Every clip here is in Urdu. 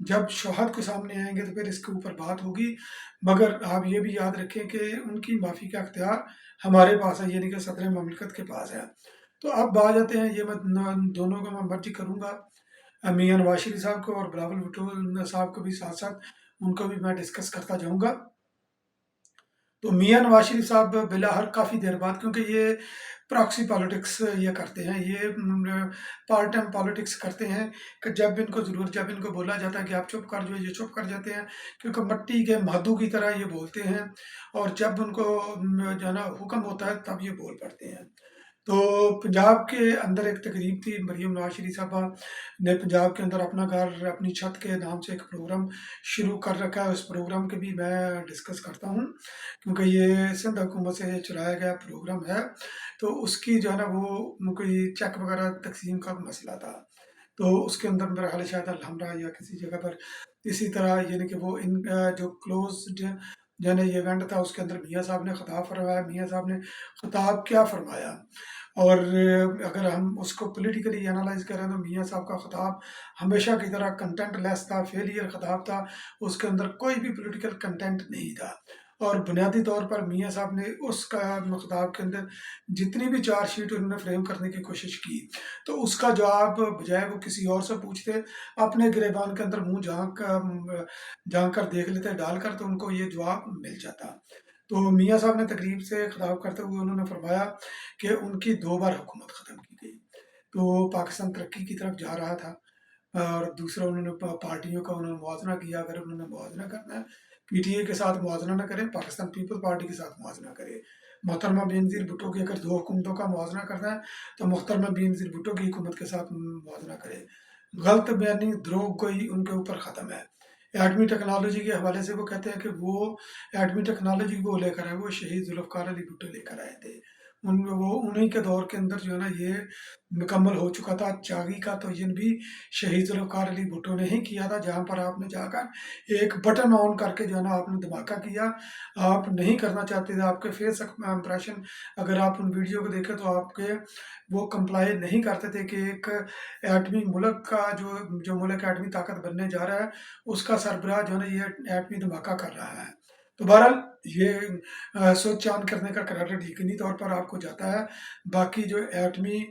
جب شواہد کو سامنے آئیں گے تو پھر اس کے اوپر بات ہوگی، مگر آپ یہ بھی یاد رکھیں کہ ان کی معافی کا اختیار ہمارے پاس ہے، یعنی کہ صدر مملکت کے پاس ہے۔ تو اب آ جاتے ہیں، یہ میں دونوں کو میں مرجی کروں گا، میاں نواز شریف صاحب کو اور بلاول بھٹو صاحب کو بھی ساتھ ساتھ ان کو بھی میں ڈسکس کرتا جاؤں گا۔ تو میاں نواز شریف صاحب بلاہر کافی دیر بعد، کیونکہ یہ پراکسی پالیٹکس یہ کرتے ہیں، یہ پارٹ ٹائم پالیٹکس کرتے ہیں کہ جب ان کو ضرورت، جب ان کو بولا جاتا ہے کہ آپ چپ کر جو، یہ چپ کر جاتے ہیں، کیونکہ مٹی کے مادو کی طرح یہ بولتے ہیں، اور جب ان کو جو ہے نا حکم ہوتا ہے تب یہ بول پڑتے ہیں۔ تو پنجاب کے اندر ایک تقریب تھی، مریم نواز شریف صاحبہ نے پنجاب کے اندر اپنا گھر اپنی چھت کے نام سے ایک پروگرام شروع کر رکھا ہے، اس پروگرام کے بھی میں ڈسکس کرتا ہوں، کیونکہ یہ سندھ حکومت سے چلایا گیا پروگرام ہے، تو اس کی جو ہے نا وہ کوئی چیک وغیرہ تقسیم کا مسئلہ تھا، تو اس کے اندر میرا خیال ہے شاید الحمرہ یا کسی جگہ پر اسی طرح، یعنی کہ وہ ان جو کلوزڈ جو ہے نا یہ ایونٹ تھا، اس کے اندر میاں صاحب نے خطاب فرمایا۔ میاں صاحب نے خطاب کیا فرمایا، اور اگر ہم اس کو پولیٹیکلی انالائز کریں تو میاں صاحب کا خطاب ہمیشہ کی طرح کنٹینٹ لیس تھا، فیلئر خطاب تھا، اس کے اندر کوئی بھی پولیٹیکل کنٹینٹ نہیں تھا، اور بنیادی طور پر میاں صاحب نے اس کا خطاب کے اندر جتنی بھی چارج شیٹ انہوں نے فریم کرنے کی کوشش کی، تو اس کا جواب بجائے وہ کسی اور سے پوچھتے، اپنے گریبان کے اندر منہ جھانک کر دیکھ لیتے ڈال کر، تو ان کو یہ جواب مل جاتا۔ تو میاں صاحب نے تقریب سے خطاب کرتے ہوئے انہوں نے فرمایا کہ ان کی 2 بار حکومت ختم کی گئی، تو پاکستان ترقی کی طرف جا رہا تھا، اور دوسرا انہوں نے پارٹیوں کا انہوں نے موازنہ کیا، اگر انہوں نے موازنہ کرنا ہے پی ٹی اے کے ساتھ موازنہ نہ کریں، پاکستان پیپل پارٹی کے ساتھ موازنہ کرے۔ محترمہ بینظیر بھٹو کی اگر 2 حکومتوں کا موازنہ کرنا ہے تو محترمہ بینظیر بھٹو کی حکومت کے ساتھ موازنہ کرے۔ غلط بیانی، دروغ گوئی ان کے اوپر ختم ہے۔ ایٹمی ٹیکنالوجی کے حوالے سے وہ کہتے ہیں کہ وہ ایٹمی ٹیکنالوجی کو لے کر آئے، وہ شہید ذوالفقار علی بھٹو لے کر آئے تھے، وہ انہی کے دور کے اندر جو ہے نا یہ مکمل ہو چکا تھا۔ چاغی کا تعین بھی شہید ذوالفقار علی بھٹو نے ہی کیا تھا، جہاں پر آپ نے جا کر ایک بٹن آن کر کے جو ہے نا آپ نے دھماکہ کیا، آپ نہیں کرنا چاہتے تھے، آپ کے فیس امپریشن اگر آپ ان ویڈیو کو دیکھیں تو آپ کے وہ کمپلائی نہیں کرتے تھے کہ ایک ایٹمی ملک کا جو ملک ایٹمی طاقت بننے جا رہا ہے، اس کا سربراہ جو ہے نا یہ ایٹمی دھماکہ کر رہا ہے۔ تو بہرحال یہ سوچ چاند کرنے کا کریڈٹ یقینی طور پر آپ کو جاتا ہے، باقی جو ایٹمی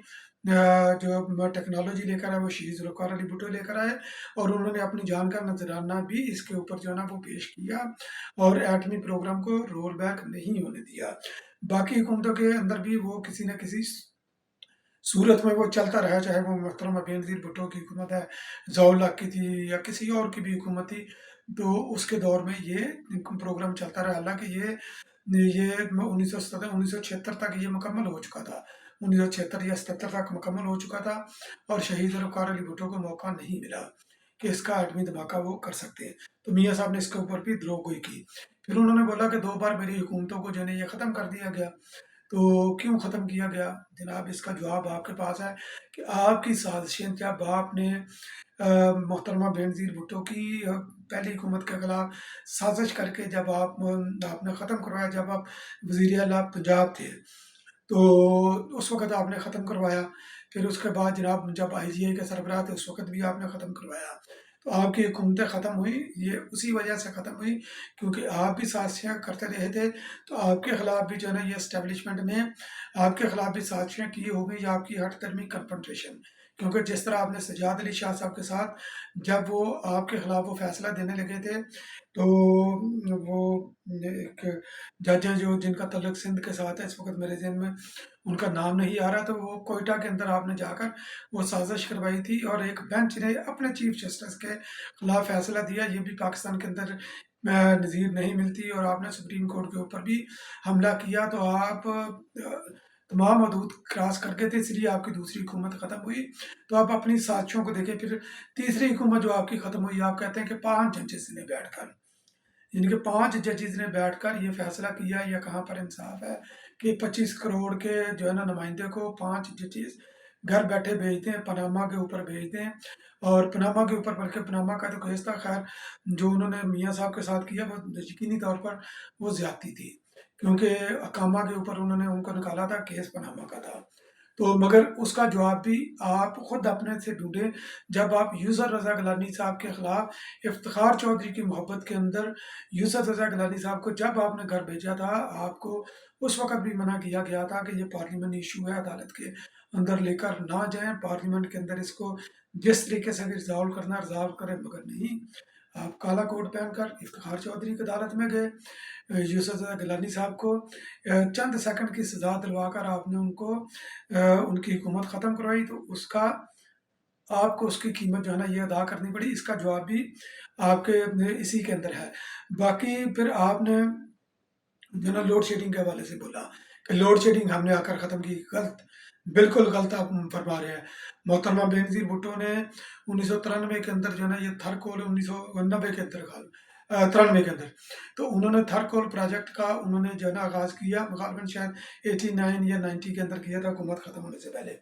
جو ٹیکنالوجی لے کر آئے وہ شہید ذوالفقار علی بھٹو لے کر آئے، اور انہوں نے اپنی جان کا نذرانہ بھی اس کے اوپر جو ہے نا وہ پیش کیا، اور ایٹمی پروگرام کو رول بیک نہیں ہونے دیا۔ باقی حکومتوں کے اندر بھی وہ کسی نہ کسی صورت میں وہ چلتا رہا، چاہے وہ محترمہ بینظیر بھٹو کی حکومت ہے، ضیاء الحق کی تھی، یا کسی اور کی بھی حکومت تھی، تو اس کے دور میں یہ پروگرام چلتا رہا، حالانکہ یہ 1976 تک یہ مکمل ہو چکا تھا، 1976 یا 77 تک مکمل ہو چکا تھا، اور شہید ذوالفقار علی بھٹو کو موقع نہیں ملا کہ اس کا ایٹمی دھماکہ وہ کر سکتے ہیں۔ تو میاں صاحب نے اس کے اوپر بھی دروغ گوئی کی، پھر انہوں نے بولا کہ 2 بار میری حکومتوں کو جو ہے یہ ختم کر دیا گیا، تو کیوں ختم کیا گیا؟ جناب اس کا جواب آپ کے پاس ہے کہ آپ کی سازشیں، جب آپ نے محترمہ بینظیر بھٹو کی پہلی حکومت کے خلاف سازش کر کے جب آپ نے ختم کروایا، جب آپ وزیر اعلیٰ پنجاب تھے تو اس وقت آپ نے ختم کروایا، پھر اس کے بعد جناب جب آئی جی اے کے سربراہ تھے اس وقت بھی آپ نے ختم کروایا، تو آپ کی حکومتیں ختم ہوئی، یہ اسی وجہ سے ختم ہوئی کیونکہ آپ بھی سازشیں کرتے رہے تھے، تو آپ کے خلاف بھی جو ہے نا یہ اسٹیبلشمنٹ نے آپ کے خلاف بھی سازشیں کی ہو گئی، آپ کی ہٹ درمی کنفرنٹریشن، کیونکہ جس طرح آپ نے سجاد علی شاہ صاحب کے ساتھ جب وہ آپ کے خلاف وہ فیصلہ دینے لگے تھے، تو وہ ایک جج ہیں جن کا تعلق سندھ کے ساتھ ہے، اس وقت میرے ذہن میں ان کا نام نہیں آ رہا، تو وہ کوئٹہ کے اندر آپ نے جا کر وہ سازش کروائی تھی، اور ایک بینچ نے اپنے چیف جسٹس کے خلاف فیصلہ دیا، یہ بھی پاکستان کے اندر نظیر نہیں ملتی، اور آپ نے سپریم کورٹ کے اوپر بھی حملہ کیا، تو آپ تمام حدود کراس کر کے تھے، اس لیے آپ کی دوسری حکومت ختم ہوئی۔ تو آپ اپنی سازشوں کو دیکھیں، پھر تیسری حکومت جو آپ کی ختم ہوئی، آپ کہتے ہیں کہ 5 ججز نے بیٹھ کر، یعنی کہ 5 ججز نے بیٹھ کر یہ فیصلہ کیا، یا کہاں پر انصاف ہے کہ 25 کروڑ کے جو ہے نا نمائندے کو 5 ججز گھر بیٹھے بھیج دیں، پاناما کے اوپر بھیج دیں، اور پاناما کے اوپر، بلکہ پاناما کا تو کیس تھا، خیر جو انہوں نے میاں صاحب کے ساتھ کیا وہ یقینی طور پر وہ زیادتی تھی، کیونکہ اقامہ کے اوپر انہوں نے ان کو نکالا تھا، کیس پاناما کا تھا، تو مگر اس کا جواب بھی آپ خود اپنے سے ڈھونڈیں۔ جب آپ یوسر رضا گیلانی صاحب کے خلاف افتخار چودھری کی محبت کے اندر یوسر رضا گیلانی صاحب کو جب آپ نے گھر بھیجا تھا، آپ کو اس وقت بھی منع کیا گیا تھا کہ یہ پارلیمنٹ ایشو ہے، عدالت کے اندر لے کر نہ جائیں، پارلیمنٹ کے اندر اس کو جس طریقے سے ریزالو کرنا ریزالو کریں، مگر نہیں، آپ کالا کوٹ پہن کر افتخار چودھری کی عدالت میں گئے، یوسف زئی گیلانی صاحب کو چند سیکنڈ کی سزا دلوا کر آپ نے ان کو ان کی حکومت ختم کروائی، تو اس کا آپ کو اس کی قیمت جو ہے نا یہ ادا کرنی پڑی۔ اس کا جواب بھی آپ کے اسی کے اندر ہے۔ باقی پھر آپ نے جو نا لوڈ شیڈنگ کے حوالے سے بولا کہ لوڈ شیڈنگ ہم نے آ کر ختم کی، غلط، بالکل غلط آپ فرما رہے ہیں۔ محترمہ بینظیر بھٹو نے 1993 کے اندر جو ہے نا یہ تھر کول 1990 کے اندر 93 کے اندر، تو انہوں نے تھر کول پروجیکٹ کا انہوں نے جو ہے نا آغاز کیا، غالباً شاید 89 یا 90 کے اندر کیا تھا حکومت ختم ہونے سے پہلے،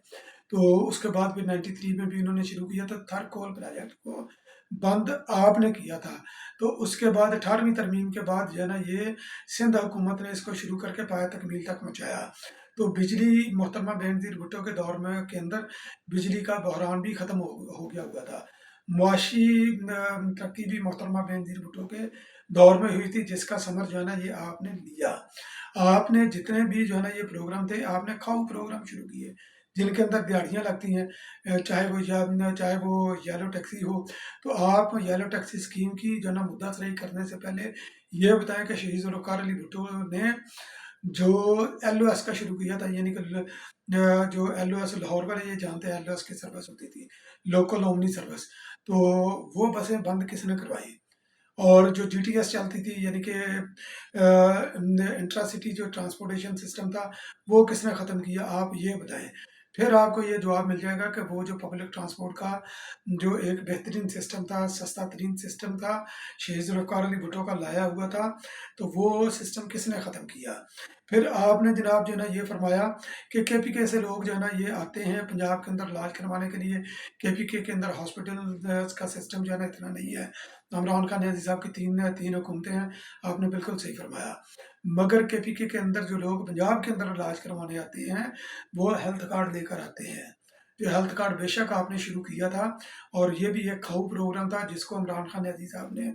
تو اس کے بعد پھر 93 میں بھی انہوں نے شروع کیا تھا تھر کول پروجیکٹ کو بند آپ نے کیا تھا۔ تو اس کے بعد 18ویں ترمیم کے بعد جو ہے نا یہ سندھ حکومت نے اس کو شروع کر کے پایہ تکمیل تک پہنچایا۔ تو بجلی محترمہ بینظیر بھٹو کے دور میں کے اندر بجلی کا بحران بھی ختم ہو گیا ہوا تھا۔ معاشی ترقی بھی محترمہ بینظیر بھٹو کے دور میں ہوئی تھی، جس کا ثمر جو ہے نا یہ آپ نے لیا۔ آپ نے جتنے بھی جو ہے نا یہ پروگرام تھے، آپ نے کھاؤ پروگرام شروع کیے جن کے اندر دیہڑیاں لگتی ہیں، چاہے وہ یلو ٹیکسی ہو، تو آپ یلو ٹیکسی اسکیم کی جو ہے نا مدت رہی کرنے سے پہلے یہ بتائیں کہ شہید ذوالفقار علی بھٹو نے جو ایل او ایس کا شروع کیا تھا، یعنی کہ جو ایل او ایس لاہور والے یہ جانتے ہیں ایل او ایس کی سروس ہوتی تھی، لوکل اومنی سروس، تو وہ بسیں بند کس نے کروائی؟ اور جو جی ٹی ایس چلتی تھی، یعنی کہ انٹرا سٹی جو ٹرانسپورٹیشن سسٹم تھا، وہ کس نے ختم کیا؟ آپ یہ بتائیں۔ پھر آپ کو یہ جواب مل جائے گا کہ وہ جو پبلک ٹرانسپورٹ کا جو ایک بہترین سسٹم تھا، سستا ترین سسٹم تھا، شہید ذوالفقار علی بھٹو کا لایا ہوا تھا، تو وہ سسٹم کس نے ختم کیا؟ پھر آپ نے جناب جو ہے نا یہ فرمایا کہ کے پی کے سے لوگ جو ہے نا یہ آتے ہیں پنجاب کے اندر علاج کروانے کے لیے، کے پی کے اندر ہاسپٹل کا سسٹم جو ہے نا اتنا نہیں ہے۔ عمران خان نیازی صاحب کی تین حکومتیں ہیں، آپ نے بالکل صحیح فرمایا، مگر کے پی کے اندر جو لوگ پنجاب کے اندر علاج کروانے آتے ہیں وہ ہیلتھ کارڈ لے کر آتے ہیں۔ یہ ہیلتھ کارڈ بے شک آپ نے شروع کیا تھا، اور یہ بھی ایک کھاؤ پروگرام تھا جس کو عمران خان نیازی صاحب نے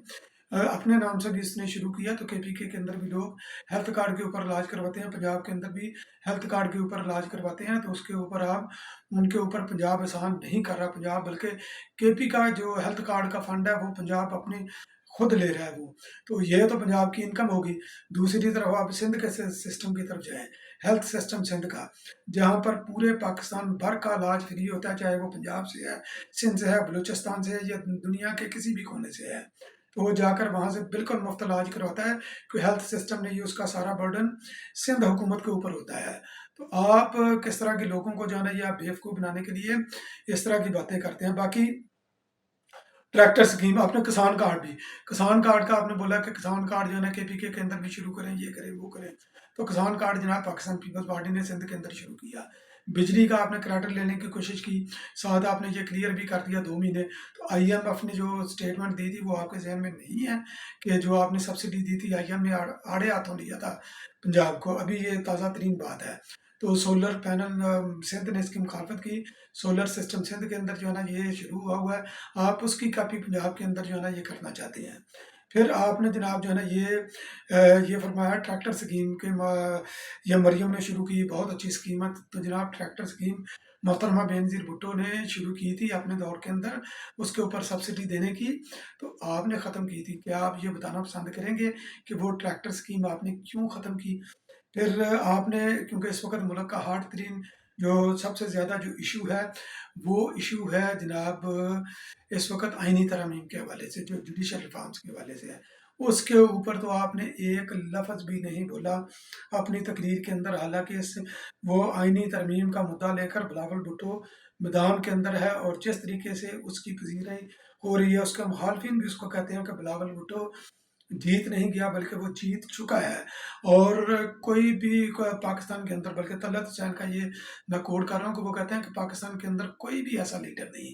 اپنے نام سے بھی اس نے شروع کیا، تو کے پی کے اندر بھی لوگ ہیلتھ کارڈ کے اوپر علاج کرواتے ہیں، پنجاب کے اندر بھی ہیلتھ کارڈ کے اوپر علاج کرواتے ہیں، تو اس کے اوپر آپ ان کے اوپر پنجاب احسان نہیں کر رہا پنجاب، بلکہ کے پی کا جو ہیلتھ کارڈ کا فنڈ ہے وہ پنجاب اپنی خود لے رہا ہے وہ، تو یہ تو پنجاب کی انکم ہوگی۔ دوسری طرف آپ سندھ کے سسٹم کی طرف جائیں، ہیلتھ سسٹم سندھ کا، جہاں پر پورے پاکستان بھر کا علاج فری ہوتا ہے، چاہے وہ پنجاب سے ہے، سندھ سے ہے، بلوچستان سے ہے، یا دنیا کے کسی بھی کونے سے ہے، تو وہ جا کر وہاں سے بالکل مفت علاج کرواتا ہے، کہ ہیلتھ سسٹم نہیں، اس کا سارا برڈن سندھ حکومت کے اوپر ہوتا ہے۔ تو آپ کس طرح کے لوگوں کو جو ہے نا یہ آپ بیوقوف بنانے کے لیے اس طرح کی باتیں کرتے ہیں۔ باقی ٹریکٹر سکیم، آپ نے کسان کارڈ بھی، کسان کارڈ کا آپ نے بولا کہ کسان کارڈ جو ہے نا کے پی کے اندر بھی شروع کریں، یہ کریں وہ کریں، تو کسان کارڈ جناب پاکستان پیپلز پارٹی نے سندھ کے اندر شروع کیا۔ بجلی کا آپ نے کریڈٹ لینے کی کوشش کی، ساتھ آپ نے یہ کلیئر بھی کر دیا 2 مہینے، تو آئی ایم ایف نے جو اسٹیٹمنٹ دی تھی وہ آپ کے ذہن میں نہیں ہے کہ جو آپ نے سبسڈی دی تھی آئی ایم نے آڑے ہاتھوں دیا تھا پنجاب کو، ابھی یہ تازہ ترین بات ہے۔ تو سولر پینل سندھ نے اس کی مخالفت کی، سولر سسٹم سندھ کے اندر جو ہے نا یہ شروع ہوا ہے، آپ اس کی کاپی پنجاب کے اندر جو ہے نا یہ کرنا چاہتے ہیں۔ پھر آپ نے جناب جو ہے نا یہ فرمایا ٹریکٹر سکیم کے یہ مریم نے شروع کی، بہت اچھی اسکیم ہے، تو جناب ٹریکٹر سکیم محترمہ بینظیر بھٹو نے شروع کی تھی اپنے دور کے اندر، اس کے اوپر سبسڈی دینے کی، تو آپ نے ختم کی تھی۔ کیا آپ یہ بتانا پسند کریں گے کہ وہ ٹریکٹر سکیم آپ نے کیوں ختم کی؟ پھر آپ نے، کیونکہ اس وقت ملک کا ہارڈ ترین جو سب سے زیادہ جو ایشو ہے وہ ایشو ہے جناب اس وقت آئینی ترامیم کے حوالے سے، جو جوڈیشل ریفارمز کے حوالے سے ہے، اس کے اوپر تو آپ نے ایک لفظ بھی نہیں بولا اپنی تقریر کے اندر، حالانکہ وہ آئینی ترمیم کا مدعا لے کر بلاول بھٹو میدان کے اندر ہے، اور جس طریقے سے اس کی پذیرائی ہو رہی ہے، اس کے مخالفین بھی اس کو کہتے ہیں کہ بلاول بھٹو جیت نہیں گیا بلکہ وہ جیت چکا ہے، اور کوئی بھی پاکستان کے اندر، بلکہ طلعت حسین کا یہ میں کوٹ کر رہا ہوں کہ وہ کہتے ہیں کہ پاکستان کے اندر کوئی بھی ایسا لیڈر نہیں،